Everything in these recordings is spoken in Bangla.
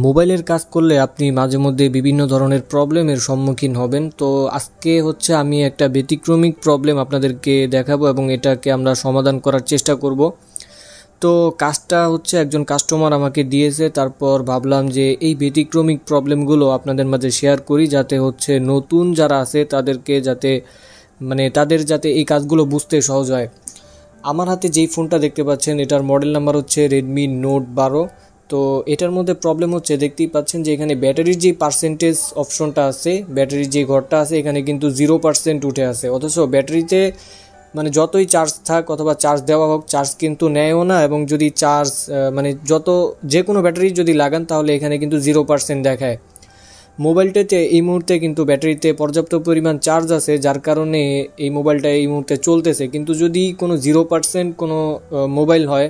মোবাইলের কাজ করলে আপনি মাঝে মধ্যে বিভিন্ন ধরনের প্রবলেমের সম্মুখীন হবেন। তো আজকে আমি একটা ব্যতিক্রমিক প্রবলেম আপনাদেরকে দেখাবো এবং এটাকে আমরা সমাধান করার চেষ্টা করব। তো কাজটা একজন কাস্টমার আমাকে দিয়েছে, তারপর ভাবলাম যে এই ব্যতিক্রমিক প্রবলেমগুলো আপনাদের মাঝে শেয়ার করি, যাতে নতুন যারা আছে তাদেরকে তাদের যাতে এই কাজগুলো বুঝতে সহজ হয়। আমার হাতে যেই ফোনটা দেখতে পাচ্ছেন এটার মডেল নাম্বার হচ্ছে Redmi Note 12। তো এটার মধ্যে প্রবলেম দেখতেই পাচ্ছেন যে এখানে ব্যাটারির যে পার্সেন্টেজ অপশনটা আছে, ব্যাটারির যে ঘরটা আছে এখানে কিন্তু 0% উঠে আছে, অথচ ব্যাটারিতে যতই চার্জ থাক অথবা চার্জ দেওয়া হোক চার্জ কিন্তু নেয়ও না, এবং যদি চার্জ যে কোনো ব্যাটারি যদি লাগান তাহলে এখানে কিন্তু 0% দেখায়। মোবাইলটাতে এই মুহূর্তে কিন্তু ব্যাটারিতে পর্যাপ্ত পরিমাণ চার্জ আছে, যার কারণে এই মোবাইলটা এই মুহূর্তে চলতেছে। কিন্তু যদি কোনো 0% কোনো মোবাইল হয়,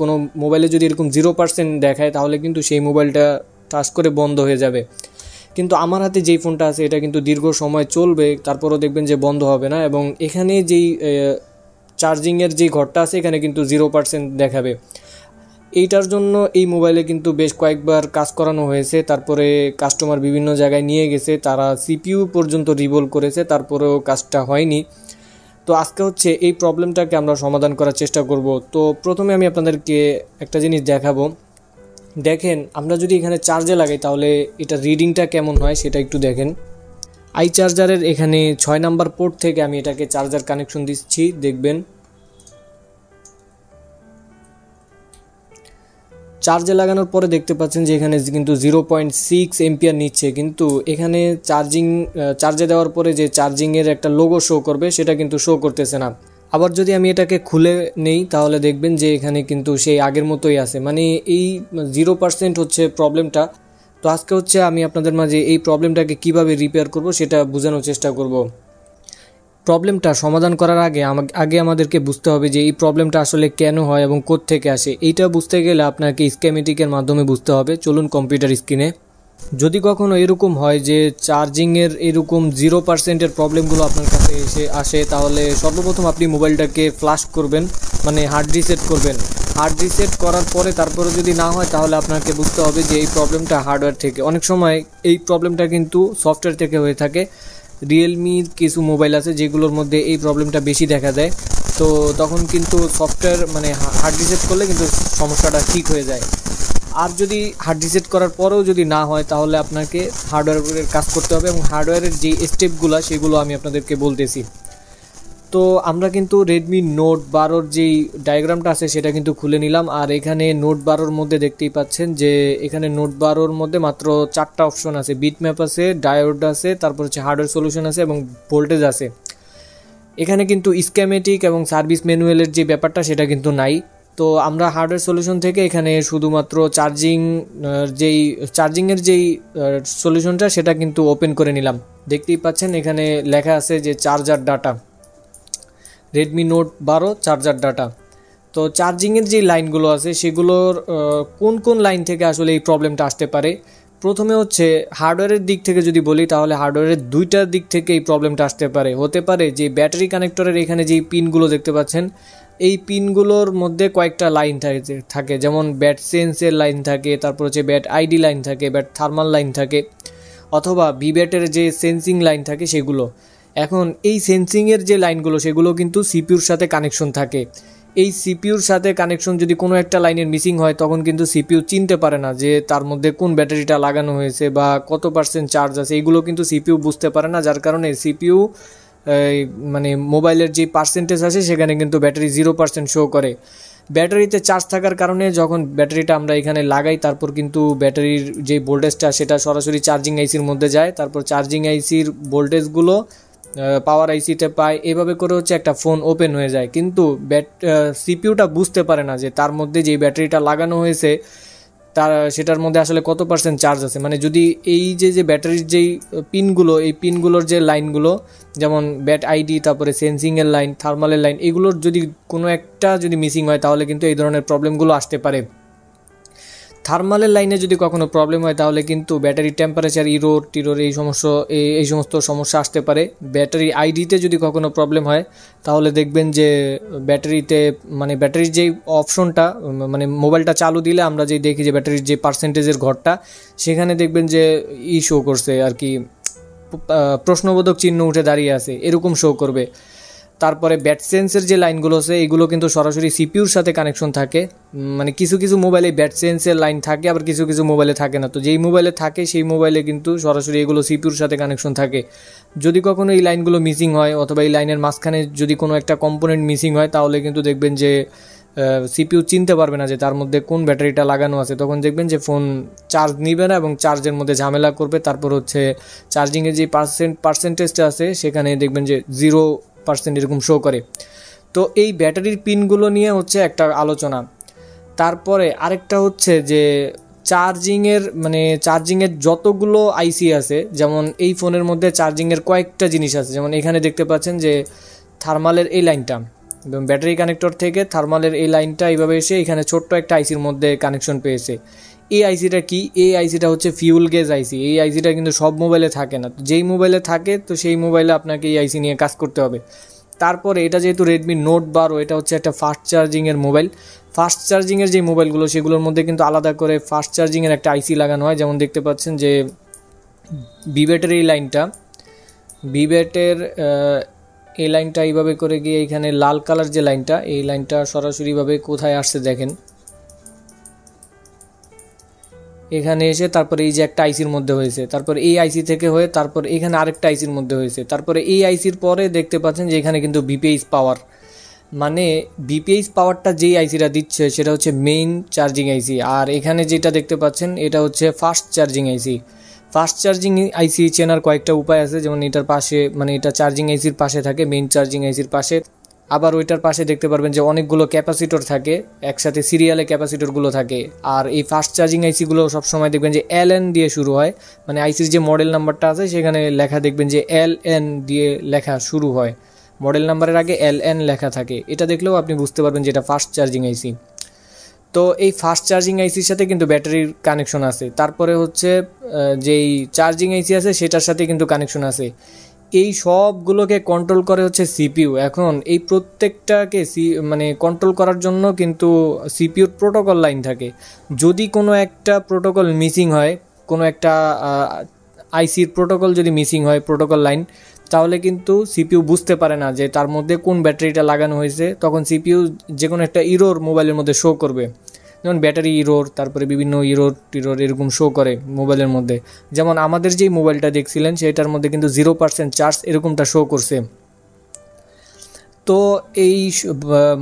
কোনো মোবাইলে যদি এরকম 0% দেখায় তাহলে কিন্তু সেই মোবাইলটা টাচ করে বন্ধ হয়ে যাবে। কিন্তু আমার হাতে যেই ফোনটা আছে এটা কিন্তু দীর্ঘ সময় চলবে, তারপরও দেখবেন যে বন্ধ হবে না, এবং এখানে যেই চার্জিংয়ের যেই ঘরটা আছে এখানে কিন্তু 0% দেখাবে। এইটার জন্য এই মোবাইলে কিন্তু বেশ কয়েকবার কাজ করানো হয়েছে, তারপরে কাস্টমার বিভিন্ন জায়গায় নিয়ে গেছে, তারা সিপিইউ পর্যন্ত রিভলভ করেছে, তারপরেও কাজটা হয়নি। তো আজকে এই প্রবলেমটাকে আমরা সমাধান করার চেষ্টা করব। তো প্রথমে আমি আপনাদেরকে একটা জিনিস দেখাবো। দেখেন, আমরা যদি এখানে চার্জে লাগাই তাহলে এটা রিডিংটা কেমন হয় সেটা একটু দেখেন। আই চার্জারের এখানে 6 নাম্বার পোর্ট থেকে আমি এটাকে চার্জার কানেকশন দিচ্ছি, দেখবেন চার্জে লাগানোর পরে দেখতে পাচ্ছেন যে এখানে কিন্তু 0.6 এম্পিয়ার নিচ্ছে, কিন্তু এখানে চার্জে দেওয়ার পরে যে চার্জিংয়ের একটা লোগো শো করবে সেটা কিন্তু শো করতেছে না। আবার যদি আমি এটাকে খুলে নেই তাহলে দেখবেন যে এখানে কিন্তু সেই আগের মতোই আছে, এই 0% প্রবলেমটা। তো আজকে আমি আপনাদের মাঝে এই প্রবলেমটাকে কিভাবে রিপেয়ার করব সেটা বোঝানোর চেষ্টা করব। প্রবলেমটা সমাধান করার আগে আমাদেরকে বুঝতে হবে যে এই প্রবলেমটা আসলে কেন হয় এবং কোত্থেকে আসে। এইটা বুঝতে গেলে আপনাকে স্কিমেটিকের মাধ্যমে বুঝতে হবে। চলুন কম্পিউটার স্ক্রিনে। যদি কখনো এরকম হয় যে চার্জিংয়ের এরকম 0%-এর প্রবলেমগুলো আপনার কাছে আসে, তাহলে সর্বপ্রথম আপনি মোবাইলটাকে ফ্লাশ করবেন, হার্ড রিসেট করবেন। হার্ড রিসেট করার পরে তারপরে যদি না হয় তাহলে আপনাকে বুঝতে হবে যে এই প্রবলেমটা হার্ডওয়্যার থেকে। অনেক সময় এই প্রবলেমটা কিন্তু সফটওয়্যার থেকে হয়ে থাকে। রিয়েলমির কিছু মোবাইল আছে যেগুলোর মধ্যে এই প্রবলেমটা বেশি দেখা যায়, তো তখন কিন্তু সফটওয়্যার হার্ড রিসেট করলে কিন্তু সমস্যাটা ঠিক হয়ে যায়। আর যদি হার্ড রিসেট করার পরেও যদি না হয় তাহলে আপনাকে হার্ডওয়্যারের কাজ করতে হবে, এবং হার্ডওয়্যারের যে স্টেপগুলো সেগুলো আমি আপনাদেরকে বলতেছি। তো আমরা কিন্তু Redmi Note 12-র যেই ডায়াগ্রামটা আছে সেটা কিন্তু খুলে নিলাম, আর এখানে Note 12-র মধ্যে দেখতেই পাচ্ছেন যে এখানে Note 12-র মধ্যে মাত্র 4টা অপশন আছে। বিটম্যাপ আছে, ডায়োড আছে, তারপর হার্ডওয়্যার সলিউশন আছে এবং ভোল্টেজ আছে। এখানে কিন্তু স্কিমেটিক এবং সার্ভিস ম্যানুয়ালের যে ব্যাপারটা সেটা কিন্তু নাই। তো আমরা হার্ডওয়্যার সলিউশন থেকে এখানে শুধুমাত্র চার্জিংয়ের যেই সলিউশনটা সেটা কিন্তু ওপেন করে নিলাম। দেখতেই পাচ্ছেন এখানে লেখা আছে যে charger data, Redmi Note 12 charger data. তো চার্জিংয়ের যে লাইনগুলো আছে সেগুলোর কোন কোন লাইন থেকে আসলে এই প্রবলেমটা আসতে পারে। প্রথমে হার্ডওয়্যারের দিক থেকে যদি বলি তাহলে হার্ডওয়্যারের দুইটার দিক থেকে এই প্রবলেমটা আসতে পারে। হতে পারে যে ব্যাটারি কানেক্টরের এখানে যেই পিনগুলো দেখতে পাচ্ছেন এই পিনগুলোর মধ্যে কয়েকটা লাইন থাকে, যেমন ব্যাট সেন্সের লাইন থাকে, তারপর ব্যাট আইডি লাইন থাকে, ব্যাট থার্মাল লাইন থাকে, অথবা ভিব্যাটের যে সেন্সিং লাইন থাকে সেগুলো। এখন এই সেন্সিংয়ের যে লাইনগুলো সেগুলো কিন্তু সিপিইউর সাথে কানেকশন থাকে। এই সিপিইউর সাথে কানেকশন যদি কোনো একটা লাইনের মিসিং হয় তখন কিন্তু সিপিইউ চিনতে পারে না যে তার মধ্যে কোন ব্যাটারিটা লাগানো হয়েছে বা কত % চার্জ আছে, এইগুলো কিন্তু সিপিইউ বুঝতে পারে না, যার কারণে সিপিইউ মোবাইলের যে পার্সেন্টেজ আছে সেখানে কিন্তু ব্যাটারি 0% শো করে। ব্যাটারিতে চার্জ থাকার কারণে যখন ব্যাটারিটা আমরা এখানে লাগাই তারপর কিন্তু ব্যাটারির যে ভোল্টেজটা সেটা সরাসরি চার্জিং আইসির মধ্যে যায়, তারপর চার্জিং আইসির ভোল্টেজগুলো পাওয়ার আইসিতে পায়, এভাবে করে একটা ফোন ওপেন হয়ে যায়। কিন্তু সিপিইউটা বুঝতে পারে না যে তার মধ্যে যেই ব্যাটারিটা লাগানো হয়েছে সেটার মধ্যে আসলে কত % চার্জ আছে। যদি এই যে ব্যাটারির যেই পিনগুলো, এই পিনগুলোর যে লাইনগুলো, যেমন ব্যাট আইডি, তারপরে সেন্সিংয়ের লাইন, থার্মালের লাইন, এগুলোর যদি কোনো একটা যদি মিসিং হয় তাহলে কিন্তু এই ধরনের প্রবলেমগুলো আসতে পারে। থার্মালের লাইনে যদি কখনো প্রবলেম হয় তাহলে কিন্তু ব্যাটারি টেম্পারেচার টিরোর এই সমস্ত সমস্যা আসতে পারে। ব্যাটারি আইডিতে যদি কখনো প্রবলেম হয় তাহলে দেখবেন যে ব্যাটারিতে মানে ব্যাটারির যেই অপশনটা মানে মোবাইলটা চালু দিলে আমরা যেই দেখি যে ব্যাটারির যে পার্সেন্টেজের ঘরটা সেখানে দেখবেন যে শো করছে আর কি, প্রশ্নবোধক চিহ্ন উঠে দাঁড়িয়ে আছে এরকম শো করবে। তারপরে ব্যাট সেন্সের যে লাইনগুলো আছে এগুলো কিন্তু সরাসরি সিপিইউর সাথে কানেকশন থাকে, মানে কিছু কিছু মোবাইলে ব্যাট সেন্সের লাইন থাকে আবার কিছু কিছু মোবাইলে থাকে না। তো যেই মোবাইলে থাকে সেই মোবাইলে কিন্তু সরাসরি এগুলো সিপিইউর সাথে কানেকশন থাকে। যদি কখনো এই লাইনগুলো মিসিং হয় অথবা এই লাইনের মাঝখানে যদি কোনো একটা কম্পোনেন্ট মিসিং হয় তাহলে কিন্তু দেখবেন যে সিপিইউ চিনতে পারবে না যে তার মধ্যে কোন ব্যাটারিটা লাগানো আছে। তখন দেখবেন যে ফোন চার্জ নিবে না এবং চার্জের মধ্যে ঝামেলা করবে। তারপর হচ্ছে চার্জিংয়ের যে পার্সেন্টেজটা আছে সেখানে দেখবেন যে 0% এরকম শো করে। তো এই ব্যাটারির পিনগুলো নিয়ে হচ্ছে একটা আলোচনা। তারপরে আরেকটা হচ্ছে যে চার্জিংয়ের যতগুলো আইসি আছে, যেমন এই ফোনের মধ্যে চার্জিংয়ের কয়েকটা জিনিস আছে। যেমন এখানে দেখতে পাচ্ছেন যে থার্মালের এই লাইনটা, ব্যাটারি কানেক্টর থেকে থার্মালের এই লাইনটা এইভাবে এসে এখানে ছোট্ট একটা আইসির মধ্যে কানেকশন পেয়েছে। এই আইসিটা কি? এই আইসিটা হচ্ছে ফিউল গেজ আইসি। এই আইসিটা কিন্তু সব মোবাইলে থাকে না, তো যেই মোবাইলে থাকে তো সেই মোবাইলে আপনাকে এই আইসি নিয়ে কাজ করতে হবে। তারপরে এটা যেহেতু রেডমি নোট 12, এটা হচ্ছে একটা ফাস্ট চার্জিংয়ের মোবাইল। ফাস্ট চার্জিংয়ের যে মোবাইলগুলো সেগুলোর মধ্যে কিন্তু আলাদা করে ফাস্ট চার্জিংয়ের একটা আইসি লাগানো হয়। যেমন দেখতে পাচ্ছেন যে বিবেটের এই লাইনটা, বিবেটের এই লাইনটা এইভাবে করে গিয়ে এখানে লাল কালার যে লাইনটা, এই লাইনটা সরাসরিভাবে কোথায় আসছে দেখেন, এখানে এসে তারপরে এই যে একটা আইসির মধ্যে হয়েছে, তারপর এই আইসি থেকে হয়ে তারপর এখানে আরেকটা আইসির মধ্যে হয়েছে, তারপরে এই আইসির পরে দেখতে পাচ্ছেন যে এখানে কিন্তু বিপিএইচ পাওয়ার, মানে বিপিএইচ পাওয়ারটা যেই আইসিটা দিচ্ছে সেটা হচ্ছে মেইন চার্জিং আইসি। আর এখানে যেটা দেখতে পাচ্ছেন এটা হচ্ছে ফাস্ট চার্জিং আইসি। ফাস্ট চার্জিং আইসি চেনার কয়েকটা উপায় আছে, যেমন এটার পাশে মানে এটা চার্জিং আইসির পাশে থাকে, মেইন চার্জিং আইসির পাশে। আবার ওইটার পাশে দেখতে পারবেন যে অনেকগুলো ক্যাপাসিটর থাকে, একসাথে সিরিয়ালে ক্যাপাসিটরগুলো থাকে। আর এই ফাস্ট চার্জিং আইসিগুলো সবসময় দেখবেন যে LN দিয়ে শুরু হয়, মানে আইসির যে মডেল নাম্বারটা আছে সেখানে লেখা দেখবেন যে LN দিয়ে লেখা শুরু হয়, মডেল নাম্বারের আগে LN লেখা থাকে। এটা দেখলেও আপনি বুঝতে পারবেন যে এটা ফাস্ট চার্জিং আইসি। তো এই ফাস্ট চার্জিং আইসির সাথে কিন্তু ব্যাটারির কানেকশন আছে। তারপরে হচ্ছে যেই চার্জিং আইসি আছে সেটার সাথে কিন্তু কানেকশন আছে। এই সবগুলোকে কন্ট্রোল করে হচ্ছে সিপিইউ। এখন এই প্রত্যেকটাকে মানে কন্ট্রোল করার জন্য কিন্তু সিপিইউর প্রোটোকল লাইন থাকে। যদি কোনো একটা প্রোটোকল মিসিং হয়, কোনো একটা আইসির প্রোটোকল যদি মিসিং হয় প্রোটোকল লাইন, তাহলে কিন্তু সিপিইউ বুঝতে পারে না যে তার মধ্যে কোন ব্যাটারিটা লাগানো হয়েছে। তখন সিপিইউ যে কোনো একটা ইরোর মোবাইলের মধ্যে শো করবে, যেমন ব্যাটারি ইরোর, তারপরে বিভিন্ন টিরোর এরকম শো করে মোবাইলের মধ্যে। যেমন আমাদের যেই মোবাইলটা দেখছিলেন সেটার মধ্যে কিন্তু 0% চার্জ এরকমটা শো করছে। তো এই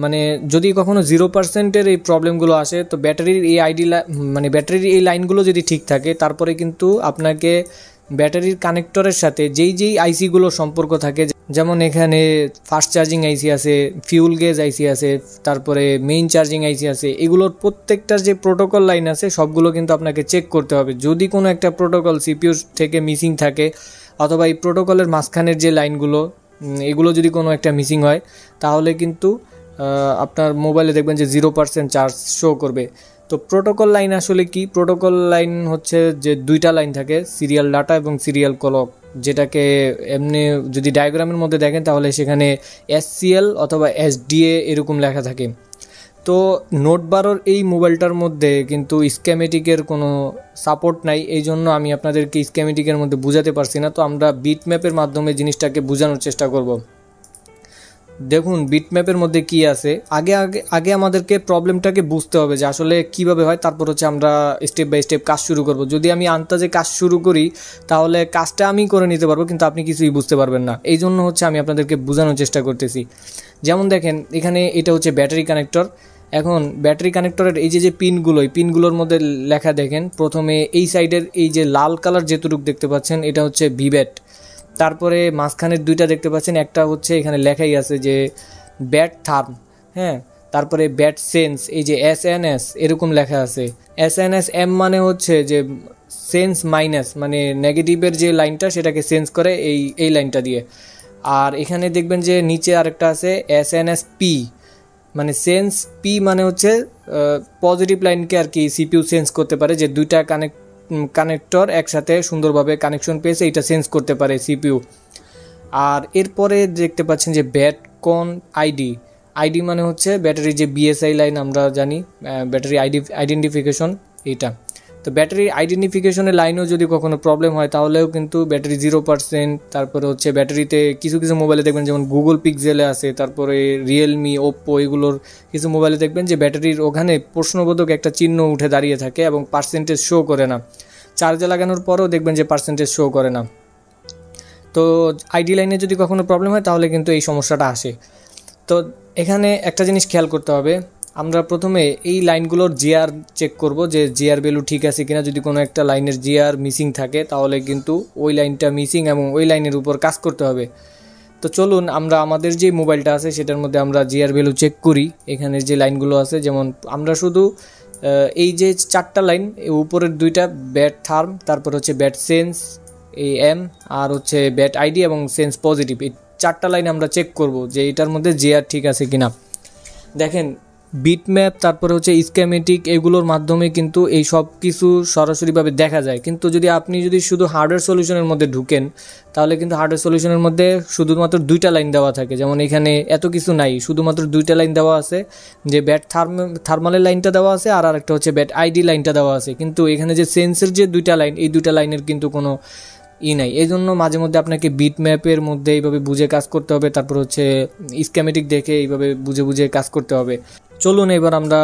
মানে যদি কখনো 0%-এর এই প্রবলেমগুলো আসে তো ব্যাটারির এই লাইনগুলো যদি ঠিক থাকে তারপরে কিন্তু আপনাকে ব্যাটারির কানেক্টরের সাথে যেই আইসিগুলো সম্পর্ক থাকে, যেমন এখানে ফাস্ট চার্জিং আইসি আছে, ফিউল গেজ আইসি আছে, তারপরে মেইন চার্জিং আইসি আছে, এগুলোর প্রত্যেকটার যে প্রোটোকল লাইন আছে সবগুলো কিন্তু আপনাকে চেক করতে হবে। যদি কোনো একটা প্রোটোকল সিপিইউ থেকে মিসিং থাকে অথবা এই প্রোটোকলের মাঝখানের যে লাইনগুলো এগুলো যদি কোনো একটা মিসিং হয় তাহলে কিন্তু আপনার মোবাইলে দেখবেন যে 0% চার্জ শো করবে। তো প্রোটোকল লাইন আসলে কি? প্রোটোকল লাইন হচ্ছে যে দুইটা লাইন থাকে, সিরিয়াল ডাটা এবং সিরিয়াল ক্লক, যেটাকে এমনি যদি ডায়াগ্রামের মধ্যে দেখেন তাহলে সেখানে SCL অথবা SDA এরকম লেখা থাকে। তো নোট 12 এই মোবাইলটার মধ্যে কিন্তু স্কেমেটিকের কোনো সাপোর্ট নাই, এই জন্য আমি আপনাদেরকে স্কেমেটিকের মধ্যে বোঝাতে পারছি না। তো আমরা বিটম্যাপের মাধ্যমে জিনিসটাকে বোঝানোর চেষ্টা করব। দেখুন বিটম্যাপের মধ্যে কি আছে, আগে আমাদেরকে প্রবলেমটাকে বুঝতে হবে যে আসলে কিভাবে হয়, তারপর হচ্ছে আমরা স্টেপ বাই স্টেপ কাজ শুরু করব। যদি আমি আন্দাজে কাজ শুরু করি তাহলে কাজটা আমি করে নিতে পারবো কিন্তু আপনি কিছুই বুঝতে পারবেন না। এই জন্য হচ্ছে আমি আপনাদেরকে বোঝানোর চেষ্টা করতেছি। যেমন দেখেন এখানে এটা হচ্ছে ব্যাটারি কানেক্টর। এখন ব্যাটারি কানেক্টরের এই যে পিনগুলো, এই পিনগুলোর মধ্যে লেখা দেখেন, প্রথমে এই সাইডের এই যে লাল কালার যেটুকু দেখতে পাচ্ছেন এটা হচ্ছে ভিভ্যাট। তারপরে মাঝখানের দুইটা দেখতে পাচ্ছেন, একটা হচ্ছে এখানে লেখাই আছে যে ব্যাট থার্ম, হ্যাঁ, তারপরে ব্যাট সেন্স, এই যে SNS এরকম লেখা আছে। SNS M মানে হচ্ছে যে সেন্স মাইনাস, মানে নেগেটিভের যে লাইনটা সেটাকে সেন্স করে এই লাইনটা দিয়ে। আর এখানে দেখবেন যে নিচে আরেকটা আছে SNSP, মানে সেন্স পি মানে হচ্ছে পজিটিভ লাইনকে আর কি সিপিইউ সেন্স করতে পারে, যে দুইটা কানেক্টর একসাথে সুন্দরভাবে কানেকশন পেয়েছে, এটা সেন্স করতে পারে সিপিইউ। আর এরপরে দেখতে পাচ্ছেন যে ব্যাটকন আইডি, আইডি মানে হচ্ছে ব্যাটারি যে বিএসআই লাইন আমরা জানি, ব্যাটারি আইডেন্টিফিকেশন, এইটা। তো ব্যাটারি আইডেন্টিফিকেশনের লাইনেও যদি কখনো প্রবলেম হয় তাহলেও কিন্তু ব্যাটারি 0%, তারপরে হচ্ছে ব্যাটারিতে কিছু কিছু মোবাইলে দেখবেন যেমন গুগল পিক্সেলে আছে, তারপরে রিয়েলমি, ওপ্পো, এগুলোর কিছু মোবাইলে দেখবেন যে ব্যাটারির ওখানে প্রশ্নবোধক একটা চিহ্ন উঠে দাঁড়িয়ে থাকে এবং পার্সেন্টেজ শো করে না। চার্জে লাগানোর পরেও দেখবেন যে পার্সেন্টেজ শো করে না। তো আইডি লাইনে যদি কখনো প্রবলেম হয় তাহলে কিন্তু এই সমস্যাটা আসে। তো এখানে একটা জিনিস খেয়াল করতে হবে, আমরা প্রথমে এই লাইনগুলোর জিআর চেক করব যে জিআর ভ্যালু ঠিক আছে কিনা। যদি কোনো একটা লাইনের জিআর মিসিং থাকে তাহলে কিন্তু ওই লাইনটা মিসিং এবং ওই লাইনের উপর কাজ করতে হবে। তো চলুন আমরা আমাদের যে মোবাইলটা আছে সেটার মধ্যে আমরা জিআর ভ্যালু চেক করি। এখানে যে লাইনগুলো আছে, যেমন আমরা শুধু এই যে 4টা লাইন, উপরের 2টা ব্যাট থার্ম, তারপর হচ্ছে ব্যাট সেন্স এই এম, আর হচ্ছে ব্যাট আইডি এবং সেন্স পজিটিভ, এই 4টা লাইন আমরা চেক করব যে এটার মধ্যে জিআর ঠিক আছে কিনা। দেখেন বিটম্যাপ, তারপরে হচ্ছে স্কিমেটিক, এগুলোর মাধ্যমে কিন্তু এই সব কিছু সরাসরিভাবে দেখা যায়। কিন্তু আপনি যদি শুধু হার্ডওয়্যার সলিউশনের মধ্যে ঢুকেন তাহলে কিন্তু হার্ডওয়্যার সলিউশনের মধ্যে শুধুমাত্র 2টা লাইন দেওয়া থাকে, যেমন এখানে এত কিছু নাই, শুধুমাত্র 2টা লাইন দেওয়া আছে, যে ব্যাট থার্মালের লাইনটা দেওয়া আছে আর একটা হচ্ছে ব্যাট আইডি লাইনটা দেওয়া আছে। কিন্তু এখানে যে সেন্সের যে 2টা লাইন, এই 2টা লাইনের কিন্তু কোনো নাই। এই জন্য মাঝে মধ্যে আপনাকে বিট ম্যাপের মধ্যে এইভাবে বুঝে কাজ করতে হবে, তারপর হচ্ছে স্কিমেটিক দেখে এইভাবে বুঝে বুঝে কাজ করতে হবে। চলুন এবার আমরা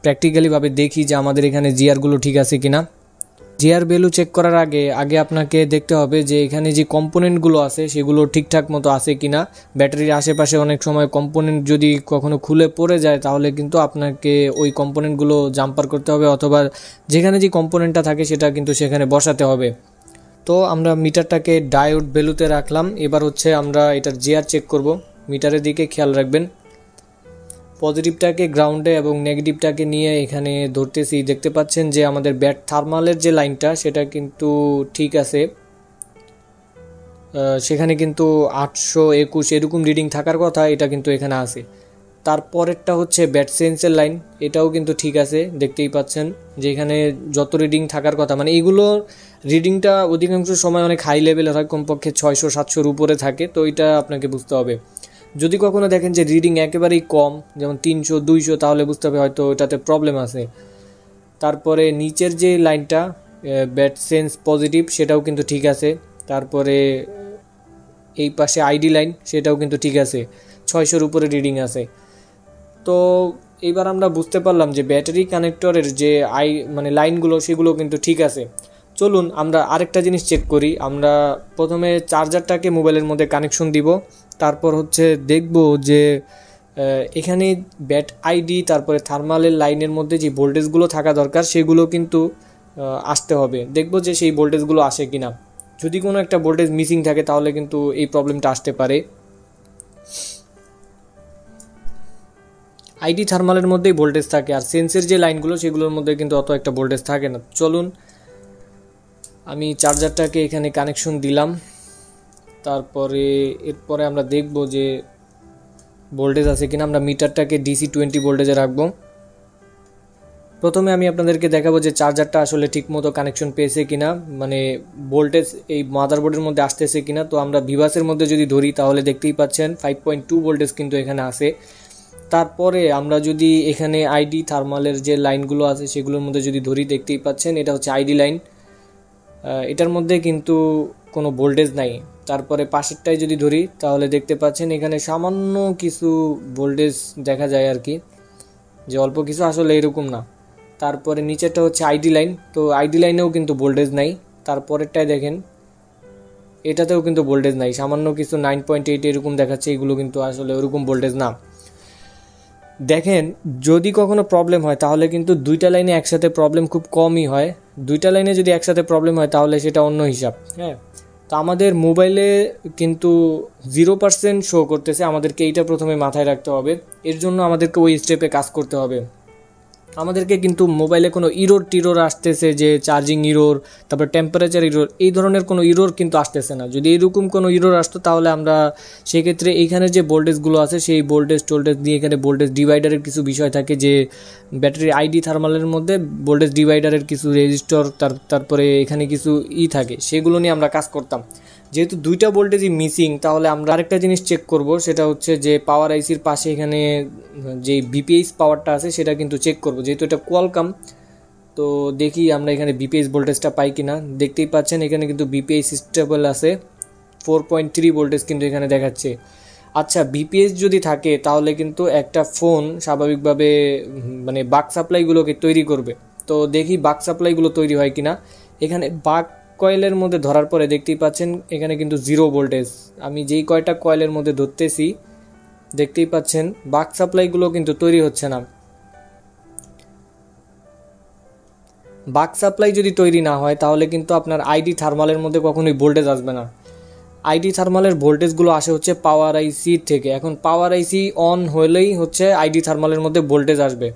প্র্যাকটিক্যালিভাবে দেখি যে আমাদের এখানে জিআরগুলো ঠিক আছে কিনা। জিআর ভ্যালু চেক করার আগে আপনাকে দেখতে হবে যে এখানে যে কম্পোনেন্টগুলো আছে সেগুলো ঠিকঠাক মতো আছে কিনা। ব্যাটারির আশেপাশে অনেক সময় কম্পোনেন্ট যদি কখনো খুলে পড়ে যায় তাহলে কিন্তু আপনাকে ওই কম্পোনেন্টগুলো জাম্পার করতে হবে, অথবা যেখানে যে কম্পোনেন্টটা থাকে সেটা কিন্তু সেখানে বসাতে হবে। তো আমরা মিটারটাকে ডায়োড ভ্যালুতে রাখলাম। এবার হচ্ছে আমরা এটার জিআর চেক করব। মিটারের দিকে খেয়াল রাখবেন, পজিটিভটাকে গ্রাউন্ডে এবং নেগেটিভটাকে নিয়ে এখানে ধরতেছি। দেখতে পাচ্ছেন যে আমাদের ব্যাট থার্মালের যে লাইনটা সেটা কিন্তু ঠিক আছে, সেখানে কিন্তু 821 এরকম রিডিং থাকার কথা, এটা কিন্তু এখানে আছে। তারপরেরটা হচ্ছে ব্যাট সেন্সের লাইন, এটাও কিন্তু ঠিক আছে, দেখতেই পাচ্ছেন যে এখানে যত রিডিং থাকার কথা, মানে এইগুলোর রিডিংটা অধিকাংশ সময় অনেক হাই লেভেলের হয়, কমপক্ষে 600-700 উপরে থাকে। তো এটা আপনাকে বুঝতে হবে। যদি কখনো দেখেন যে রিডিং একেবারেই কম, যেমন 300-200, তাহলে বুঝতে হবে হয়তো এটাতে প্রবলেম আছে। তারপরে নিচের যে লাইনটা ব্যাট সেন্স পজিটিভ, সেটাও কিন্তু ঠিক আছে। তারপরে এই পাশে আইডি লাইন, সেটাও কিন্তু ঠিক আছে, 600-র উপরে রিডিং আছে। তো এইবার আমরা বুঝতে পারলাম যে ব্যাটারি কানেক্টরের যে মানে লাইনগুলো সেগুলো কিন্তু ঠিক আছে। চলুন আমরা আরেকটা জিনিস চেক করি। আমরা প্রথমে চার্জারটাকে মোবাইলের মধ্যে কানেকশন দিব, তারপর হচ্ছে দেখব যে এখানে ব্যাট আইডি তারপরে থার্মালের লাইনের মধ্যে যে ভোল্টেজগুলো থাকা দরকার সেগুলো কিন্তু আসতে হবে। দেখব যে সেই ভোল্টেজগুলো আসে কিনা। যদি কোনো একটা ভোল্টেজ মিসিং থাকে তাহলে কিন্তু এই প্রবলেমটা আসতে পারে। আইডি থার্মালের মধ্যেই ভোল্টেজ থাকে, আর সেন্সের যে লাইনগুলো সেগুলোর মধ্যে কিন্তু অত একটা ভোল্টেজ থাকে না। চলুন আমি চার্জারটাকে এখানে কানেকশন দিলাম, এরপরে আমরা দেখব যে ভোল্টেজ আছে কিনা। আমরা মিটারটাকে DC 20 ভোল্টেজে রাখবো। প্রথমে আমি আপনাদেরকে দেখাবো যে চার্জারটা আসলে ঠিকমতো কানেকশন পেয়েছে কিনা, মানে ভোল্টেজ এই মাদারবোর্ডের মধ্যে আসতেছে কিনা। তো আমরা ভিভাসের মধ্যে যদি ধরি তাহলে দেখতেই পাচ্ছেন 5.2 ভোল্টেজ কিন্তু এখানে আছে। তারপরে আমরা যদি এখানে আইডি থার্মালের যে লাইনগুলো আছে সেগুলোর মধ্যে যদি ধরি, দেখতেই পাচ্ছেন এটা হচ্ছে আইডি লাইন, এটার মধ্যে কিন্তু কোনো ভোল্টেজ নাই। তারপরে পাশেরটায় যদি ধরি তাহলে দেখতে পাচ্ছেন এখানে সামান্য কিছু ভোল্টেজ দেখা যায় আর কি, যে অল্প কিছু, আসলে এরকম না। তারপরে নিচেরটা হচ্ছে আইডি লাইন, তো আইডি লাইনেও কিন্তু ভোল্টেজ নাই। তারপরেরটায় দেখেন এটাতেও কিন্তু ভোল্টেজ নাই, সামান্য কিছু 9.8 এরকম দেখাচ্ছে, এগুলো কিন্তু আসলে ওরকম ভোল্টেজ না। দেখেন যদি কখনো প্রবলেম হয় তাহলে কিন্তু 2টা লাইনে একসাথে প্রবলেম খুব কমই হয়। 2টা লাইনে যদি একসাথে প্রবলেম হয় তাহলে সেটা অন্য হিসাব। হ্যাঁ, তো আমাদের মোবাইলে কিন্তু 0% শো করতেছে, আমাদেরকে এইটা প্রথমে মাথায় রাখতে হবে। এর জন্য আমাদেরকে ওই স্টেপে কাজ করতে হবে। আমাদেরকে কিন্তু মোবাইলে কোনো ইরোর টিরোর আসতেছে যে চার্জিং ইরোর, তারপর টেম্পারেচার ইরোর, এই ধরনের কোনো ইরোর কিন্তু আসতেছে না। যদি এরকম কোনো ইরোর আসতো তাহলে আমরা সেক্ষেত্রে এইখানে যে ভোল্টেজগুলো আছে সেই ভোল্টেজ টোল্টেজ দিয়ে এখানে ভোল্টেজ ডিভাইডারের কিছু বিষয় থাকে, যে ব্যাটারির আইডি থার্মালের মধ্যে ভোল্টেজ ডিভাইডারের কিছু রেজিস্টর, তারপরে এখানে কিছু থাকে, সেগুলো নিয়ে আমরা কাজ করতাম। যেহেতু দুইটা ভোল্টেজই মিসিং, তাহলে আমরা আরেকটা জিনিস চেক করব, সেটা হচ্ছে যে পাওয়ার আইসির পাশে এখানে যে বিপিএইচ পাওয়ারটা আছে সেটা কিন্তু চেক করব। যেহেতু এটা কোয়ালকম, তো দেখি আমরা এখানে বিপিএইচ ভোল্টেজটা পাই কিনা। দেখতেই পাচ্ছেন এখানে কিন্তু বিপিএইচ স্টেবল আছে, 4.3 ভোল্টেজ কিন্তু এখানে দেখাচ্ছে। আচ্ছা, বিপিএইচ যদি থাকে তাহলে কিন্তু একটা ফোন স্বাভাবিকভাবে মানে বাক সাপ্লাইগুলোকে তৈরি করবে। তো দেখি বাক সাপ্লাইগুলো তৈরি হয় কিনা। এখানে বাক কয়েলের মধ্যে ধরার পরে দেখতেই পাচ্ছেন এখানে কিন্তু 0 ভোল্টেজ। আমি যেই কয়টা কয়েলের মধ্যে ধরতেছি দেখতেই পাচ্ছেন বাক সাপ্লাইগুলো কিন্তু তৈরি হচ্ছে না। বাক সাপ্লাই যদি তৈরি না হয় তাহলে কিন্তু আপনার আইডি থার্মালের মধ্যে কখনোই ভোল্টেজ আসবে না। আইডি থার্মালের ভোল্টেজগুলো আসে হচ্ছে পাওয়ার আইসি থেকে। এখন পাওয়ার আইসি অন হলেই হচ্ছে আইডি থার্মালের মধ্যে ভোল্টেজ আসবে।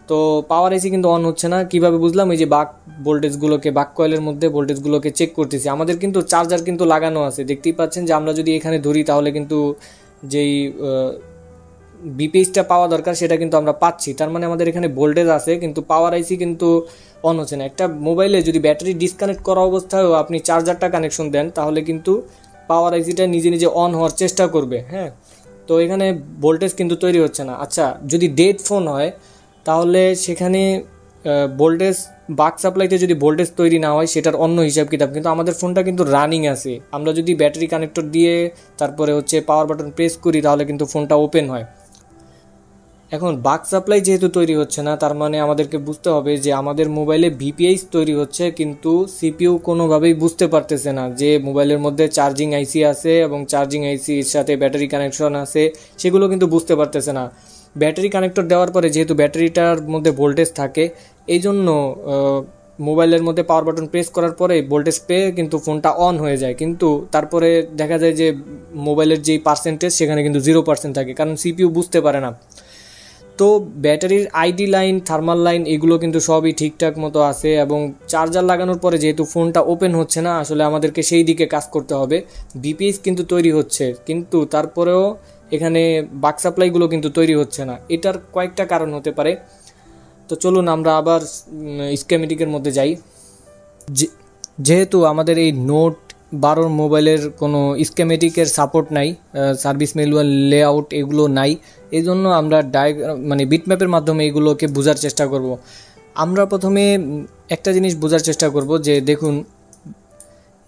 তো পাওয়ার আইসি কিন্তু অন হচ্ছে না, কিভাবে বুঝলাম? এই যে বাক ভোল্টেজগুলোকে, বাক কয়েলের মধ্যে ভোল্টেজগুলোকে চেক করতেছি। আমাদের কিন্তু চার্জার কিন্তু লাগানো আছে, দেখতেই পাচ্ছেন যে আমরা যদি এখানে ধরি তাহলে কিন্তু যেই বিপিএইচটা পাওয়া দরকার সেটা কিন্তু আমরা পাচ্ছি। তার মানে আমাদের এখানে ভোল্টেজ আছে, কিন্তু পাওয়ার আইসি কিন্তু অন হচ্ছে না। একটা মোবাইলে যদি ব্যাটারি ডিসকানেক্ট করা অবস্থায়ও আপনি চার্জারটা কানেকশন দেন তাহলে কিন্তু পাওয়ার আইসিটা নিজে নিজে অন হওয়ার চেষ্টা করবে। হ্যাঁ, তো এখানে ভোল্টেজ কিন্তু তৈরি হচ্ছে না। আচ্ছা, যদি ডেড ফোন হয় তাহলে সেখানে ভোল্টেজ বাক সাপ্লাইতে যদি ভোল্টেজ তৈরি না হয় সেটার অন্য হিসাব কিতাব, কিন্তু আমাদের ফোনটা কিন্তু রানিং আছে। আমরা যদি ব্যাটারি কানেক্টর দিয়ে তারপরে হচ্ছে পাওয়ার বাটন প্রেস করি তাহলে কিন্তু ফোনটা ওপেন হয়। এখন বাক সাপ্লাই যেহেতু তৈরি হচ্ছে না, তার মানে আমাদেরকে বুঝতে হবে যে আমাদের মোবাইলে ভিপিএইচ তৈরি হচ্ছে, কিন্তু সিপিইউ কোনোভাবেই বুঝতে পারতেছে না যে মোবাইলের মধ্যে চার্জিং আইসি আছে এবং চার্জিং আইসির সাথে ব্যাটারি কানেকশন আছে, সেগুলো কিন্তু বুঝতে পারতেছে না। ব্যাটারি কানেক্টর দেওয়ার পরে যেহেতু ব্যাটারিটার মধ্যে ভোল্টেজ থাকে, এই জন্য মোবাইলের মধ্যে পাওয়ার বাটন প্রেস করার পরে ভোল্টেজ পেয়ে কিন্তু ফোনটা অন হয়ে যায়, কিন্তু তারপরে দেখা যায় যে মোবাইলের যেই পার্সেন্টেজ সেখানে কিন্তু 0% থাকে, কারণ সিপিইউ বুঝতে পারে না। তো ব্যাটারির আইডি লাইন, থার্মাল লাইন এগুলো কিন্তু সবই ঠিকঠাক মতো আছে, এবং চার্জার লাগানোর পরে যেহেতু ফোনটা ওপেন হচ্ছে না, আসলে আমাদেরকে সেই দিকে কাজ করতে হবে। বিপিএইচ কিন্তু তৈরি হচ্ছে, কিন্তু তারপরেও এখানে বাক সাপ্লাইগুলো কিন্তু তৈরি হচ্ছে না। এটার কয়েকটা কারণ হতে পারে। তো চলুন আমরা আবার স্কেমেটিকের মধ্যে যাই। যেহেতু আমাদের এই নোট 12 মোবাইলের কোনো স্কেমেটিকের সাপোর্ট নাই, সার্ভিস ম্যানুয়াল, লেআউট এগুলো নাই, এই জন্য আমরা মানে বিটম্যাপের মাধ্যমে এগুলোকে বোঝার চেষ্টা করব। আমরা প্রথমে একটা জিনিস বোঝার চেষ্টা করব যে দেখুন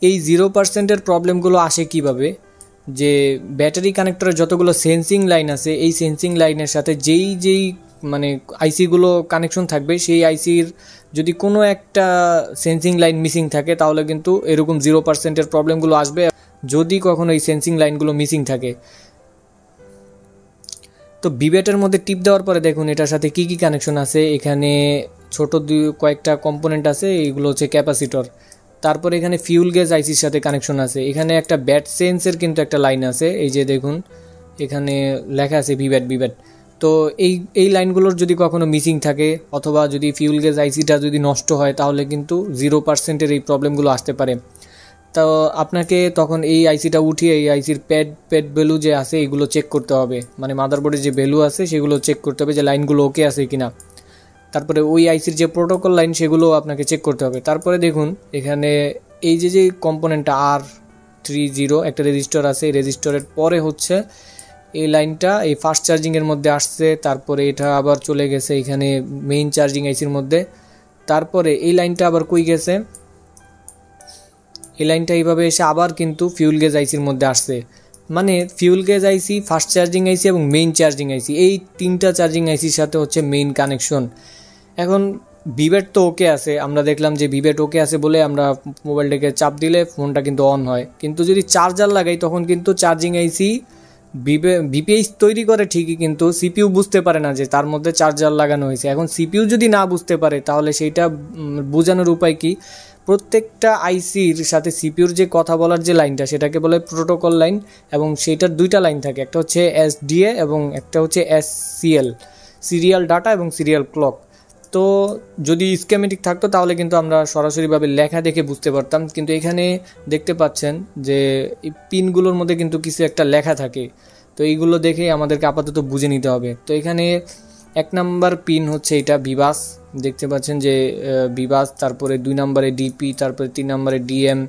এই 0%-এর প্রবলেমগুলো আসে কিভাবে। যে ব্যাটারি কানেক্টরের যতগুলো সেন্সিং লাইন আছে, এই সেন্সিং লাইনের সাথে যেই মানে আইসিগুলো কানেকশন থাকবে, সেই আইসির যদি কোনো একটা সেন্সিং লাইন মিসিং থাকে তাহলে কিন্তু এরকম 0%-এর প্রবলেমগুলো আসবে, যদি কখনো এই সেন্সিং লাইনগুলো মিসিং থাকে। তো বিবেটের মধ্যে টিপ দেওয়ার পরে দেখুন এটার সাথে কি কি কানেকশন আছে। এখানে ছোট কয়েকটা কম্পোনেন্ট আছে, এইগুলো হচ্ছে ক্যাপাসিটর। তারপরে এখানে ফিউল গেজ আইসির সাথে কানেকশন আছে। এখানে একটা ব্যাট সেন্সের কিন্তু একটা লাইন আছে, এই যে দেখুন এখানে লেখা আছে বিবেট। তো এই লাইনগুলোর যদি কখনো মিসিং থাকে অথবা যদি ফিউল গেজ আইসিটা যদি নষ্ট হয় তাহলে কিন্তু 0%-এর এই প্রবলেমগুলো আসতে পারে। তো আপনাকে তখন এই আইসিটা উঠিয়ে এই আইসির প্যাড ভ্যালু যে আছে এগুলো চেক করতে হবে, মানে মাদারবোর্ডের যে ভ্যালু আছে সেগুলো চেক করতে হবে যে লাইনগুলো ওকে আছে কিনা। তারপরে ওই আইসির যে প্রোটোকল লাইন সেগুলো আপনাকে চেক করতে হবে। তারপরে দেখুন এখানে এই যে কম্পোনেন্টটা R30 একটা রেজিস্টার আছে, এই রেজিস্টারের পরে হচ্ছে এই লাইনটা এই ফাস্ট চার্জিংয়ের মধ্যে আসছে, তারপরে এটা আবার চলে গেছে এখানে মেইন চার্জিং আইসির মধ্যে। তারপরে এই লাইনটা আবার কই গেছে, এই লাইনটা এইভাবে এসে আবার কিন্তু ফিউল গেজ আইসির মধ্যে আসছে। মানে ফিউল গেজ আইসি, ফাস্ট চার্জিং আইসি এবং মেইন চার্জিং আইসি, এই তিনটা চার্জিং আইসির সাথে হচ্ছে মেইন কানেকশন। এখন বিবেট তো ওকে আছে, আমরা দেখলাম যে বিবেট ওকে আছে বলে আমরা মোবাইলটাকে চাপ দিলে ফোনটা কিন্তু অন হয়, কিন্তু যদি চার্জার লাগাই তখন কিন্তু চার্জিং আইসি বিপিএইচ তৈরি করে ঠিকই, কিন্তু সিপিইউ বুঝতে পারে না যে তার মধ্যে চার্জার লাগানো হয়েছে। এখন সিপিইউ যদি না বুঝতে পারে তাহলে সেইটা বোঝানোর উপায় কি? প্রত্যেকটা আইসির সাথে সিপিইউর যে কথা বলার যে লাইনটা সেটাকে বলে প্রোটোকল লাইন, এবং সেইটার দুইটা লাইন থাকে, একটা হচ্ছে এসডিএ এবং একটা হচ্ছে এসসিএল, সিরিয়াল ডাটা এবং সিরিয়াল ক্লক। তো যদি স্কিমেটিক থাকতো তাহলে কিন্তু আমরা সরাসরিভাবে লেখা দেখে বুঝতে পারতাম, কিন্তু এখানে দেখতে পাচ্ছেন যে এই পিনগুলোর মধ্যে কিন্তু কিছু একটা লেখা থাকে, তো এইগুলো দেখে আমাদেরকে আপাতত বুঝে নিতে হবে। তো এখানে 1 নাম্বার পিন হচ্ছে এটা বিবাস, দেখতে পাচ্ছেন যে বিবাস, তারপরে 2 নম্বরে ডিপি, তারপরে 3 নম্বরে ডিএম,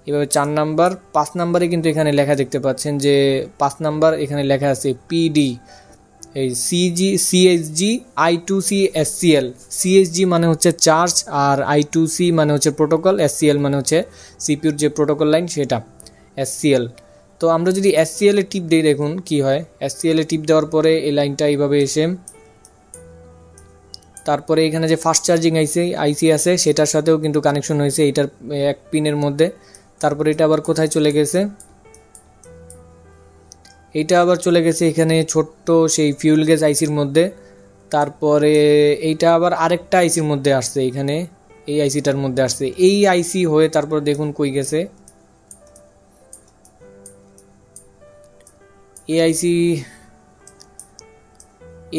এভাবে 4 নাম্বার, 5 নাম্বারে কিন্তু এখানে লেখা দেখতে পাচ্ছেন যে 5 নাম্বার এখানে লেখা আছে পিডি, এই সিএসজি I2C SCL। সিএসজি মানে হচ্ছে চার্জ, আর I2C মানে হচ্ছে প্রোটোকল, SCL মানে হচ্ছে সিপিউর যে প্রোটোকল লাইন সেটা SCL। তো আমরা যদি SCL এ টিপ দিই দেখুন কি হয়। SCL এ টিপ দেওয়ার পরে এই লাইনটা এইভাবে এসে তারপরে এখানে যে ফাস্ট চার্জিং আইসি আছে সেটার সাথেও কিন্তু কানেকশন হয়েছে এটার এক পিনের মধ্যে। তারপরে এটা আবার কোথায় চলে গেছে, এইটা আবার চলে গেছে এখানে ছোট্ট সেই ফিউল গেজ আইসির মধ্যে। তারপরে এইটা আবার আরেকটা আইসির মধ্যে আসছে, এখানে এই আইসিটার মধ্যে আসছে, এই আইসি হয়ে তারপর দেখুন কই গেছে,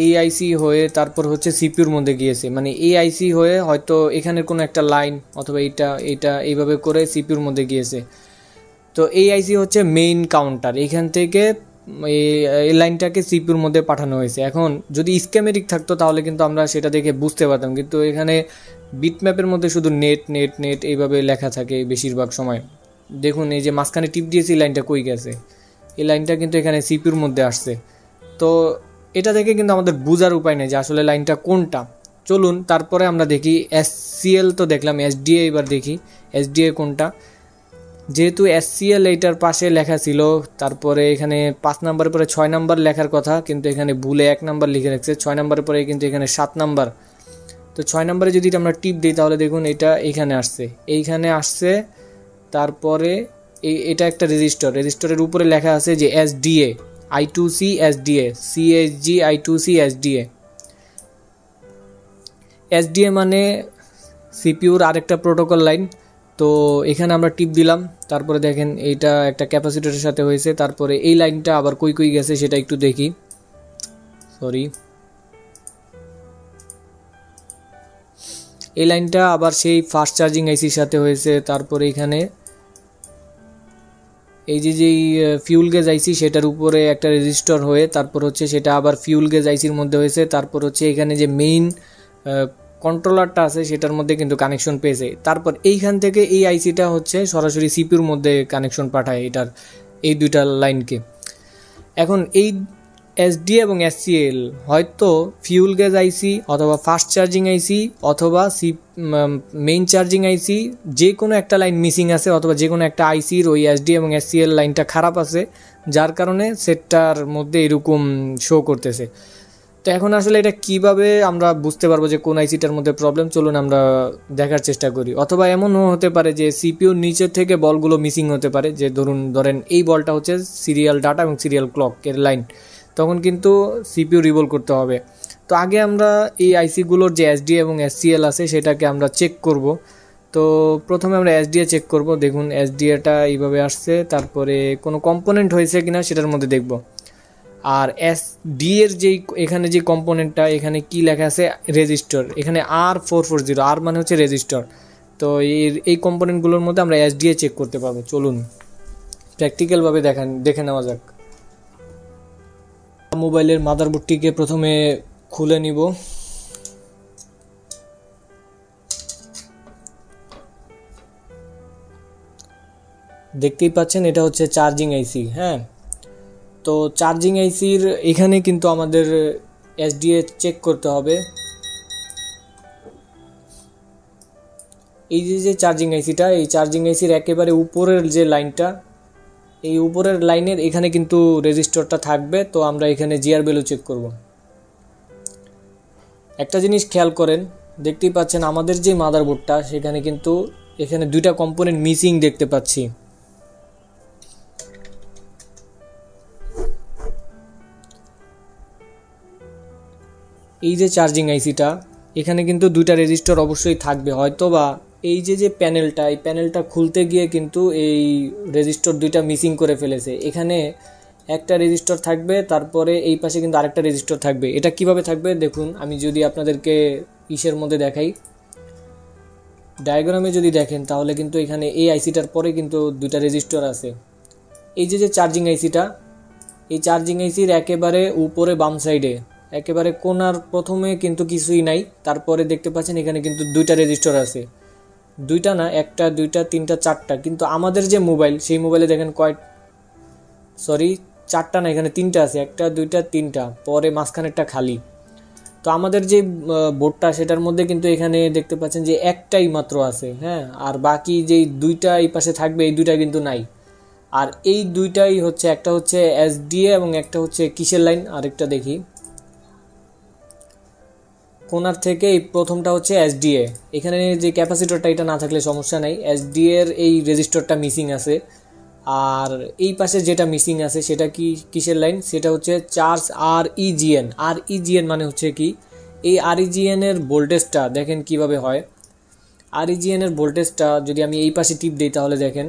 এই আইসি হয়ে তারপর হচ্ছে সিপিউর মধ্যে গিয়েছে, মানে এই আইসি হয়ে হয়তো এখানের কোনো একটা লাইন অথবা এইটা এইভাবে করে সিপিউর মধ্যে গিয়েছে। তো এই আইসি হচ্ছে মেইন কাউন্টার, এখান থেকে এই লাইনটাকে সিপিউর মধ্যে পাঠানো হয়েছে। এখন যদি স্কিমেটিক থাকতো তাহলে কিন্তু আমরা সেটা দেখে বুঝতে পারতাম, কিন্তু এখানে বিটম্যাপের মধ্যে শুধু নেট নেট নেট এইভাবে লেখা থাকে বেশিরভাগ সময়। দেখুন এই যে মাঝখানে টিপ দিয়েছি, লাইনটা কই গেছে, এই লাইনটা কিন্তু এখানে সিপিউর মধ্যে আসছে। তো এটা থেকে কিন্তু আমাদের বোঝার উপায় নেই যে আসলে লাইনটা কোনটা। চলুন তারপরে আমরা দেখি SCL তো দেখলাম, SDA এবার দেখি SDA কোনটা। যেহেতু SCL এইটার পাশে লেখা ছিল, তারপরে এখানে 5 নাম্বারের পরে 6 নাম্বার লেখার কথা, কিন্তু এখানে ভুলে 1 নাম্বার লিখে রাখছে। 6 নাম্বারের পরে কিন্তু এখানে 7 নাম্বার। তো 6 নাম্বারে যদি আমরা টিপ দিই তাহলে দেখুন এটা এইখানে আসছে। তারপরে এটা একটা রেজিস্টরের উপরে লেখা আছে যে SDA I2C SDA CSG I2C SDA। SDA মানে সিপিউর আরেকটা প্রোটোকল লাইন। তো এখানে আমরা টিপ দিলাম, তারপরে দেখেন এইটা একটা ক্যাপাসিটরের সাথে হয়েছে। তারপরে এই লাইনটা আবার কই গেছে সেটা একটু দেখি, এই লাইনটা আবার সেই ফাস্ট চার্জিং আইসির সাথে হয়েছে। তারপরে এখানে এই যে ফিউল গেজ আইসি সেটার উপরে একটা রেজিস্টর হয়ে তারপর হচ্ছে সেটা আবার ফিউল গেজ আইসির মধ্যে হয়েছে। তারপর হচ্ছে এখানে যে মেইন কন্ট্রোলারটা আছে সেটার মধ্যে কিন্তু কানেকশন পেয়েছে। তারপর এইখান থেকে এই আইসিটা হচ্ছে সরাসরি সিপিউর মধ্যে কানেকশন পাঠায় এটার এই দুইটা লাইনকে। এখন এই SDA এবং SCL হয়তো ফিউল গেজ আইসি অথবা ফাস্ট চার্জিং আইসি অথবা মেইন চার্জিং আইসি যে কোনো একটা লাইন মিসিং আছে, অথবা যে কোনো একটা আইসির ওই SDA এবং SCL লাইনটা খারাপ আছে, যার কারণে সেটটার মধ্যে এরকম শো করতেছে। তো এখন আসলে এটা কিভাবে আমরা বুঝতে পারবো যে কোন আইসিটার মধ্যে প্রবলেম, চলুন আমরা দেখার চেষ্টা করি। অথবা এমনও হতে পারে যে সিপিউর নিচের থেকে বলগুলো মিসিং হতে পারে, যে ধরেন এই বলটা হচ্ছে সিরিয়াল ডাটা এবং সিরিয়াল ক্লক এর লাইন, তখন কিন্তু সিপিউ রিভোল্ভ করতে হবে। তো আগে আমরা এই আইসিগুলোর যে SDA এবং SCL আছে সেটাকে আমরা চেক করব। তো প্রথমে আমরা SDA চেক করব। দেখুন SDAটা এইভাবে আসছে, তারপরে কোনো কম্পোনেন্ট হয়েছে কিনা সেটার মধ্যে দেখব। আর SD এর যেই এখানে যে কম্পোনেন্টটা, এখানে কি লেখা আছে রেজিস্টার, এখানে R440, আর মানে হচ্ছে রেজিস্টার। তো এই কম্পোনেন্টগুলোর মধ্যে আমরা SDA চেক করতে পারবো। চলুন প্র্যাকটিক্যালভাবে দেখে নেওয়া যাক। মোবাইলের মাদারবোর্ডটিকে প্রথমে খুলে নিব। দেখতেই পাচ্ছেন এটা হচ্ছে চার্জিং আইসি। হ্যাঁ, তো চার্জিং আইসির এখানে কিন্তু আমাদের SDA চেক করতে হবে। এই যে চার্জিং আইসিটা, এই চার্জিং আইসির একেবারে উপরের যে লাইনটা, এই উপরের লাইনের এখানে কিন্তু রেজিস্টরটা থাকবে। তো আমরা এখানে জিআর ভ্যালু চেক করব। একটা জিনিস খেয়াল করেন, দেখতেই পাচ্ছেন আমাদের যে মাদারবোর্ডটা সেখানে কিন্তু এখানে দুইটা কম্পোনেন্ট মিসিং দেখতে পাচ্ছি। এই যে চার্জিং আইসিটা, এখানে কিন্তু দুইটা রেজিস্টর অবশ্যই থাকবে, হয়তো বা এই যে প্যানেলটা, এই প্যানেলটা খুলতে গিয়ে কিন্তু এই রেজিস্টর দুইটা মিসিং করে ফেলেছে। এখানে একটা রেজিস্টর থাকবে, তারপরে এই পাশে কিন্তু আরেকটা রেজিস্টর থাকবে। এটা কিভাবে থাকবে দেখুন, আমি যদি আপনাদেরকে ইসের মধ্যে দেখাই, ডায়াগ্রামে যদি দেখেন তাহলে কিন্তু এখানে এই আইসিটার পরে কিন্তু দুইটা রেজিস্টার আছে। এই যে চার্জিং আইসিটা, এই চার্জিং আইসির একেবারে উপরে বাম সাইডে একেবারে কোনার প্রথমে কিন্তু কিছুই নাই, তারপরে দেখতে পাচ্ছেন এখানে কিন্তু দুইটা রেজিস্টার আছে। দুইটা না, একটা, দুইটা, তিনটা, চারটা, কিন্তু আমাদের যে মোবাইল সেই মোবাইলে দেখেন চারটা না, এখানে তিনটা আছে, একটা, দুইটা, তিনটা, পরে মাঝখানেরটা খালি। তো আমাদের যে বোর্ডটা সেটার মধ্যে কিন্তু এখানে দেখতে পাচ্ছেন যে একটাই মাত্র আছে, হ্যাঁ, আর বাকি যেই দুইটা এই পাশে থাকবে এই দুইটা কিন্তু নাই। আর এই দুইটাই হচ্ছে, একটা হচ্ছে এসডিএ এবং একটা হচ্ছে কিসের লাইন আরেকটা দেখি, কোনার থেকে এই প্রথমটা হচ্ছে এসডিএ। এখানে যে ক্যাপাসিটরটা এটা না থাকলে সমস্যা নাই, এসডিএ এর এই রেজিস্টারটা মিসিং আছে। আর এই পাশে যেটা মিসিং আছে সেটা কি কিসের লাইন, সেটা হচ্ছে চার্জ REGN। REGN মানে হচ্ছে কি, এই REGN এর ভোল্টেজটা দেখেন কিভাবে হয়। REGN এর ভোল্টেজটা যদি আমি এই পাশে টিপ দিই তাহলে দেখেন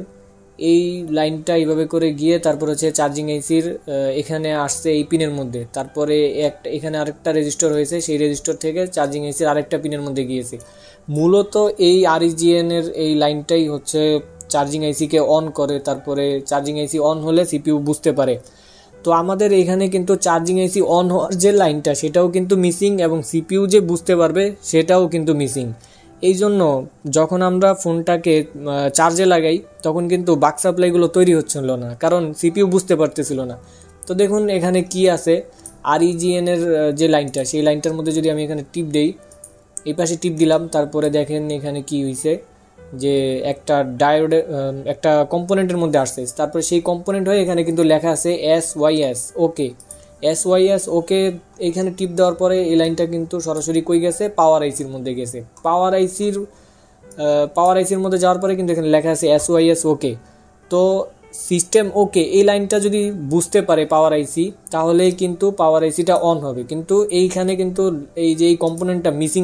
এই লাইনটা এইভাবে করে গিয়ে তারপর হচ্ছে চার্জিং আইসির এখানে আসছে এই পিনের মধ্যে, তারপরে এখানে আরেকটা রেজিস্টার হয়েছে, সেই রেজিস্টার থেকে চার্জিং আইসির আরেকটা পিনের মধ্যে গিয়েছে। মূলত এই REGN এর এই লাইনটাই হচ্ছে চার্জিং আইসিকে অন করে, তারপরে চার্জিং আইসি অন হলে সিপিইউ বুঝতে পারে। তো আমাদের এখানে কিন্তু চার্জিং আইসি অন হওয়ার যে লাইনটা সেটাও কিন্তু মিসিং, এবং সিপিইউ যে বুঝতে পারবে সেটাও কিন্তু মিসিং। এই জন্য যখন আমরা ফোনটাকে চার্জে লাগাই তখন কিন্তু বাক সাপ্লাইগুলো তৈরি হচ্ছিল না, কারণ সিপিইউ বুঝতে পারতেছিল না। তো দেখুন এখানে কি আছে, REGN এর যে লাইনটা সেই লাইনটার মধ্যে যদি আমি এখানে টিপ দেই, এই পাশে টিপ দিলাম, তারপরে দেখেন এখানে কি হয়েছে যে একটা ডায়োড একটা কম্পোনেন্টের মধ্যে আসছে, তারপরে সেই কম্পোনেন্ট হয়ে এখানে কিন্তু লেখা আছে SYS ওকে। SYS ওকে এইখানে টিপ দেওয়ার পরে এই লাইনটা কিন্তু সরাসরি কই গেছে, পাওয়ার আইসির মধ্যে গেছে। পাওয়ার আইসির মধ্যে যাওয়ার পরে কিন্তু এখানে লেখা আছে SYS ওকে। তো সিস্টেম ওকে এই লাইনটা যদি বুঝতে পারে পাওয়ার আইসি, তাহলেই কিন্তু পাওয়ার আইসিটা অন হবে। কিন্তু এইখানে কিন্তু এই যে এই কম্পোনেন্টটা মিসিং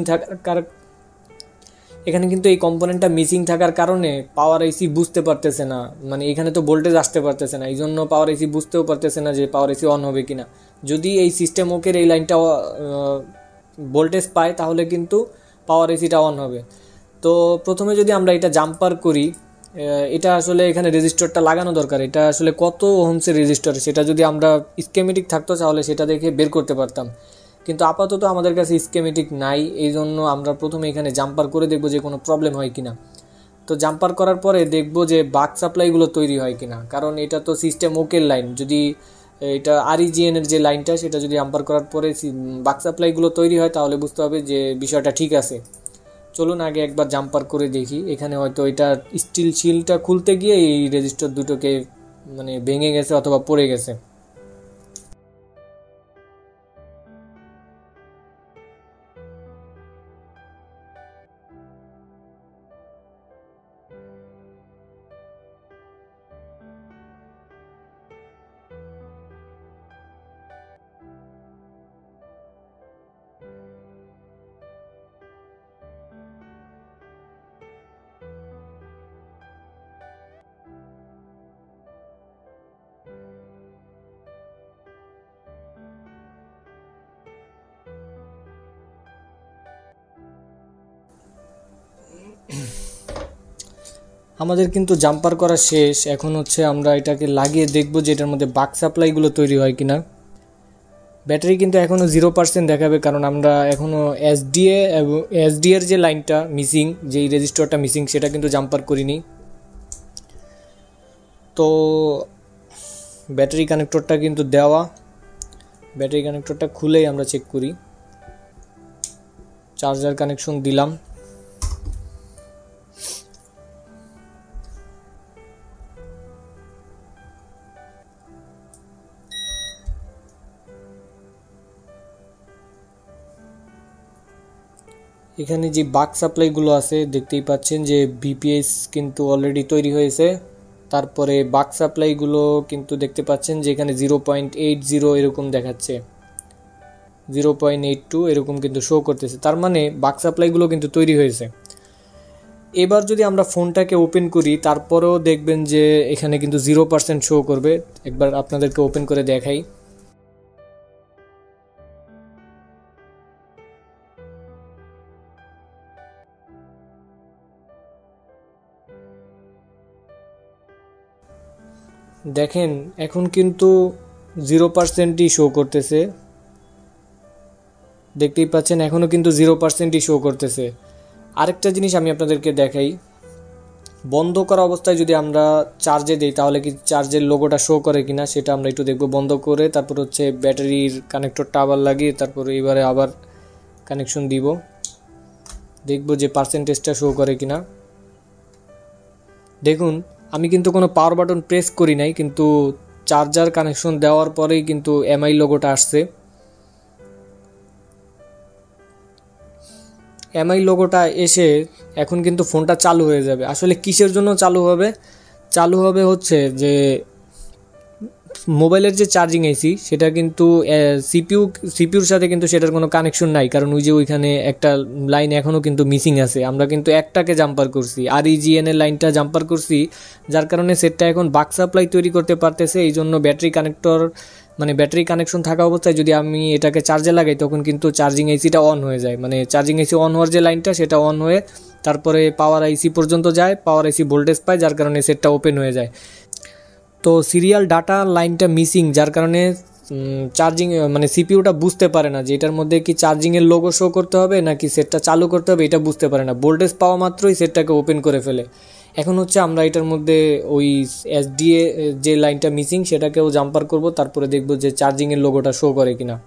থাকার কারণে পাওয়ার আইসি বুঝতে পারতেছে না, মানে এখানে তো ভোল্টেজ আসতে পারতেছে না, এই জন্য পাওয়ার আইসি বুঝতেও পারতেছে না যে পাওয়ার আইসি অন হবে কিনা। যদি এই সিস্টেম ওকের এই লাইনটা ভোল্টেজ পায় তাহলে কিন্তু পাওয়ার আইসিটা অন হবে। তো প্রথমে যদি আমরা এটা জাম্পার করি, এটা আসলে এখানে রেজিস্টারটা লাগানো দরকার, এটা আসলে কত ওহমসের রেজিস্টার সেটা যদি আমরা স্কেমেটিক থাকতো তাহলে সেটা দেখে বের করতে পারতাম, কিন্তু আপাতত আমাদের কাছে স্কেমেটিক নাই। এই জন্য আমরা প্রথমে এখানে জাম্পার করে দেখব যে কোনো প্রবলেম হয় কিনা। তো জাম্পার করার পরে দেখব যে বাক সাপ্লাইগুলো তৈরি হয় কিনা, কারণ এটা তো সিস্টেম ওকের লাইন। যদি এটা REGN এর যে লাইনটা সেটা যদি জাম্পার করার পরে বাক সাপ্লাইগুলো তৈরি হয় তাহলে বুঝতে হবে যে বিষয়টা ঠিক আছে। চলুন আগে একবার জাম্পার করে দেখি। এখানে হয়তো এটা স্টিল শিলটা খুলতে গিয়ে এই রেজিস্টার দুটোকে মানে ভেঙে গেছে অথবা পড়ে গেছে। আমাদের কিন্তু জাম্পার করা শেষ, এখন হচ্ছে আমরা এটাকে লাগিয়ে দেখব যে এটার মধ্যে বাক সাপ্লাইগুলো তৈরি হয় কিনা। ব্যাটারি কিন্তু এখনও 0% দেখাবে, কারণ আমরা এখনও এসডিএর যে লাইনটা মিসিং, যেই রেজিস্টারটা মিসিং সেটা কিন্তু জাম্পার করিনি। তো ব্যাটারি কানেক্টরটা কিন্তু দেওয়া, ব্যাটারি কানেক্টরটা খুলেই আমরা চেক করি। চার্জার কানেকশন দিলাম, এখানে যে বাক সাপ্লাইগুলো আছে দেখতেই পাচ্ছেন যে বিপিএস কিন্তু অলরেডি তৈরি হয়েছে। তারপরে বাক সাপ্লাইগুলো কিন্তু দেখতে পাচ্ছেন যে এখানে 0.80 এরকম দেখাচ্ছে, 0.82 এরকম কিন্তু শো করতেছে, তার মানে বাক সাপ্লাইগুলো কিন্তু তৈরি হয়েছে। এবার যদি আমরা ফোনটাকে ওপেন করি তারপরেও দেখবেন যে এখানে কিন্তু 0% শো করবে। একবার আপনাদেরকে ওপেন করে দেখাই। দেখেন এখন কিন্তু 0%ই শো করতেছে, দেখতেই পাচ্ছেন এখনও কিন্তু 0%ই শো করতেছে। আরেকটা জিনিস আমি আপনাদেরকে দেখাই, বন্ধ করা অবস্থায় যদি আমরা চার্জে দিই তাহলে কি চার্জের লোগোটা শো করে কিনা সেটা আমরা একটু দেখব। বন্ধ করে তারপর হচ্ছে ব্যাটারির কানেক্টরটা আবার লাগিয়ে তারপরে এবারে আবার কানেকশন দিব, দেখব যে পার্সেন্টেজটা শো করে কিনা। দেখুন আমি কিন্তু কোনো পাওয়ার বাটন প্রেস করি নাই, কিন্তু চার্জার কানেকশন দেওয়ার পরেই কিন্তু এমআই লোগোটা আসছে। এমআই লোগোটা এসে এখন কিন্তু ফোনটা চালু হয়ে যাবে। আসলে কিসের জন্য চালু হবে? চালু হবে হচ্ছে যে মোবাইলের যে চার্জিং আইসি সেটা কিন্তু সিপিউর সাথে কিন্তু সেটার কোনো কানেকশন নাই, কারণ ওই যে ওইখানে একটা লাইন এখনও কিন্তু মিসিং আছে। আমরা কিন্তু একটাকে জাম্পার করছি, আর ইজিএন এর লাইনটা জাম্পার করছি, যার কারণে সেটটা এখন বাক সাপ্লাই তৈরি করতে পারতেছে। এই জন্য ব্যাটারি কানেক্টর মানে ব্যাটারি কানেকশন থাকা অবস্থায় যদি আমি এটাকে চার্জে লাগাই তখন কিন্তু চার্জিং আইসিটা অন হয়ে যায়, মানে চার্জিং আইসি অন হওয়ার যে লাইনটা সেটা অন হয়ে তারপরে পাওয়ার আইসি পর্যন্ত যায়, পাওয়ার আইসি ভোল্টেজ পায়, যার কারণে সেটটা ওপেন হয়ে যায়। তো সিরিয়াল ডাটা লাইনটা মিসিং, যার কারণে চার্জিং মানে সিপিইউটা বুঝতে পারে না যে এটার মধ্যে কি চার্জিংয়ের লোগো শো করতে হবে নাকি সেটটা চালু করতে হবে, এটা বুঝতে পারে না। ভোল্টেজ পাওয়া মাত্রই সেটটাকে ওপেন করে ফেলে। এখন হচ্ছে আমরা এটার মধ্যে ওই এসডিএ যে লাইনটা মিসিং সেটাকেও জাম্পার করব, তারপরে দেখব যে চার্জিংয়ের লোগোটা শো করে কিনা।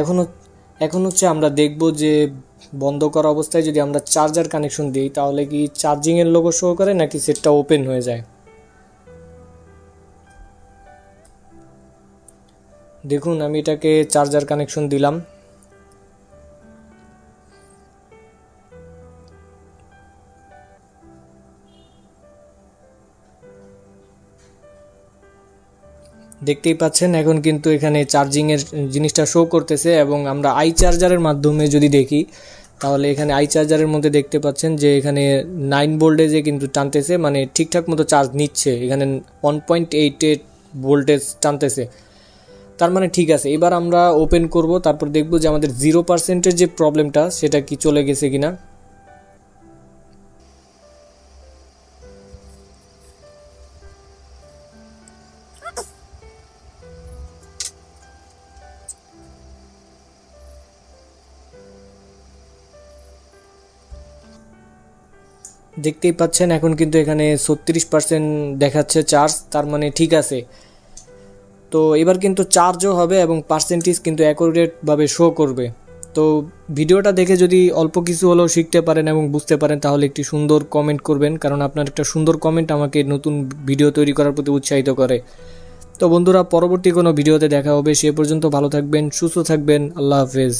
এখন এখন হচ্ছে আমরা দেখব যে বন্ধ করা অবস্থায় যদি আমরা চার্জার কানেকশন দিই তাহলে কি চার্জিংয়ের লোগো শো করে নাকি সেটটা ওপেন হয়ে যায়। দেখুন আমি এটাকে চার্জার কানেকশন দিলাম, দেখতেই পাচ্ছেন এখন কিন্তু এখানে চার্জিংয়ের জিনিসটা শো করতেছে। এবং আমরা আই চার্জারের মাধ্যমে যদি দেখি তাহলে এখানে আই চার্জারের মধ্যে দেখতে পাচ্ছেন যে এখানে 9 ভোল্টেজে কিন্তু টানতেছে, মানে ঠিকঠাক মতো চার্জ নিচ্ছে। এখানে 1.88 ভোল্টেজ টানতেছে, তার মানে ঠিক আছে। এবার আমরা ওপেন করব, তারপর দেখব যে আমাদের 0%-এর যে প্রবলেমটা সেটা কি চলে গেছে কিনা। দেখতেই পাচ্ছেন এখন কিন্তু এখানে 36% দেখাচ্ছে চার্জ, তার মানে ঠিক আছে। তো এবার কিন্তু চার্জও হবে এবং পার্সেন্টেজ কিন্তু অ্যাকুরেটভাবে শো করবে। তো ভিডিওটা দেখে যদি অল্প কিছু হলেও শিখতে পারেন এবং বুঝতে পারেন তাহলে একটি সুন্দর কমেন্ট করবেন, কারণ আপনার একটা সুন্দর কমেন্ট আমাকে নতুন ভিডিও তৈরি করার প্রতি উৎসাহিত করে। তো বন্ধুরা পরবর্তী কোনো ভিডিওতে দেখা হবে, সে পর্যন্ত ভালো থাকবেন, সুস্থ থাকবেন, আল্লাহ হাফেজ।